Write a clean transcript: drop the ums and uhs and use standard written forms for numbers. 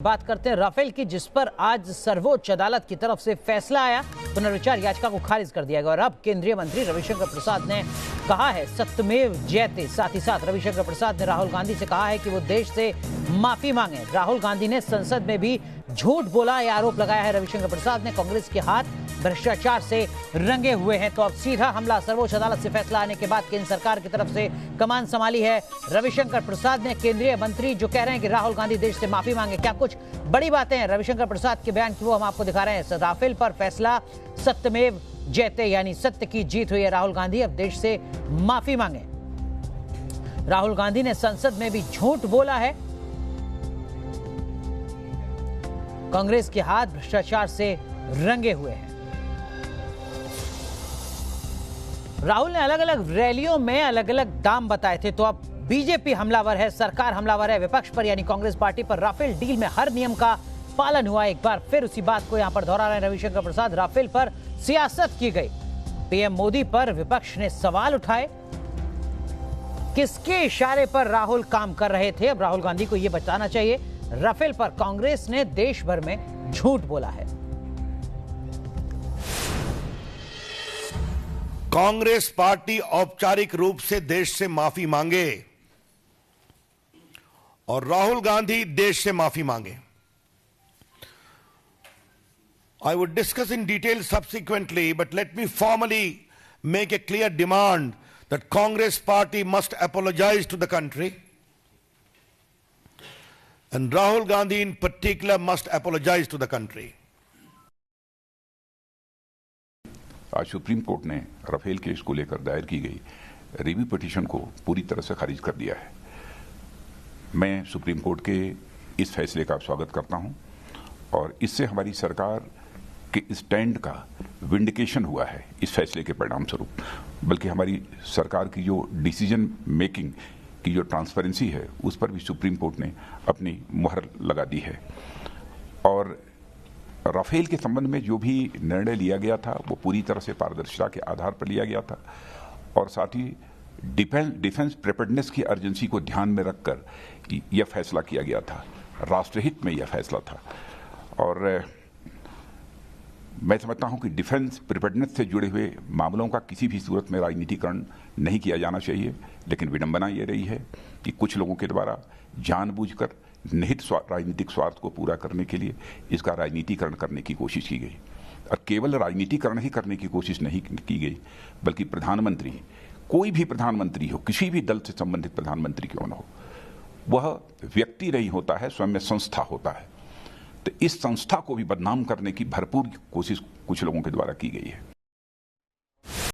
बात करते हैं राफेल की, जिस पर आज सर्वोच्च अदालत की तरफ से फैसला आया। पुनर्विचार याचिका को खारिज कर दिया गया और अब केंद्रीय मंत्री रविशंकर प्रसाद ने कहा है सत्यमेव जयते। साथ ही साथ रविशंकर प्रसाद ने राहुल गांधी से कहा है कि वो देश से माफी मांगे। राहुल गांधी ने संसद में भी झूठ बोला, यह आरोप लगाया है रविशंकर प्रसाद ने। कांग्रेस के हाथ भ्रष्टाचार से रंगे हुए हैं। तो अब सीधा हमला, सर्वोच्च अदालत से फैसला आने के बाद केंद्र सरकार की तरफ से कमान संभाली है रविशंकर प्रसाद ने। केंद्रीय मंत्री जो कह रहे हैं कि राहुल गांधी देश से माफी मांगे, क्या कुछ बड़ी बातें हैं रविशंकर प्रसाद के बयान की, वो हम आपको दिखा रहे हैं। राफेल पर फैसला सत्यमेव जयते, यानी सत्य की जीत हुई है। राहुल गांधी अब देश से माफी मांगे। राहुल गांधी ने संसद में भी झूठ बोला है। कांग्रेस के हाथ भ्रष्टाचार से रंगे हुए हैं। राहुल ने अलग अलग रैलियों में अलग अलग दाम बताए थे। तो अब बीजेपी हमलावर है, सरकार हमलावर है, विपक्ष पर यानी कांग्रेस पार्टी पर। राफेल डील में हर नियम का पालन हुआ। एक बार फिर उसी बात को यहां पर दोहरा रहे हैं रविशंकर प्रसाद। राफेल पर सियासत की गई। पीएम मोदी पर विपक्ष ने सवाल उठाए। किसके इशारे पर राहुल काम कर रहे थे, अब राहुल गांधी को यह बताना चाहिए। राफेल पर कांग्रेस ने देश भर में झूठ बोला है। कांग्रेस पार्टी औपचारिक रूप से देश से माफी मांगे और राहुल गांधी देश से माफी मांगे। I would discuss in detail subsequently, but let me formally make a clear demand that Congress party must apologize to the country, and Rahul Gandhi in particular must apologize to the country. आज supreme court ने Rafale case को लेकर दायर की गई review petition को पूरी तरह से खारिज कर दिया है। मैं सुप्रीम कोर्ट के इस फैसले का स्वागत करता हूं और इससे हमारी सरकार के स्टैंड का विंडिकेशन हुआ है इस फैसले के परिणाम स्वरूप। बल्कि हमारी सरकार की जो डिसीजन मेकिंग की जो ट्रांसपेरेंसी है उस पर भी सुप्रीम कोर्ट ने अपनी मुहर लगा दी है। और राफेल के संबंध में जो भी निर्णय लिया गया था वो पूरी तरह से पारदर्शिता के आधार पर लिया गया था और साथ ही डिफेंस प्रिपेयर्डनेस की अर्जेंसी को ध्यान में रखकर यह फैसला किया गया था। राष्ट्रहित में यह फैसला था और मैं समझता हूं कि डिफेंस प्रिपेयर्डनेस से जुड़े हुए मामलों का किसी भी सूरत में राजनीतिकरण नहीं किया जाना चाहिए। लेकिन विडंबना ये रही है कि कुछ लोगों के द्वारा जानबूझकर निहित राजनीतिक स्वार्थ को पूरा करने के लिए इसका राजनीतिकरण करने की कोशिश की गई। और केवल राजनीतिकरण ही करने की कोशिश नहीं की गई, बल्कि प्रधानमंत्री, कोई भी प्रधानमंत्री हो, किसी भी दल से संबंधित प्रधानमंत्री क्यों न हो, वह व्यक्ति नहीं होता है, स्वयं में संस्था होता है। तो इस संस्था को भी बदनाम करने की भरपूर कोशिश कुछ लोगों के द्वारा की गई है।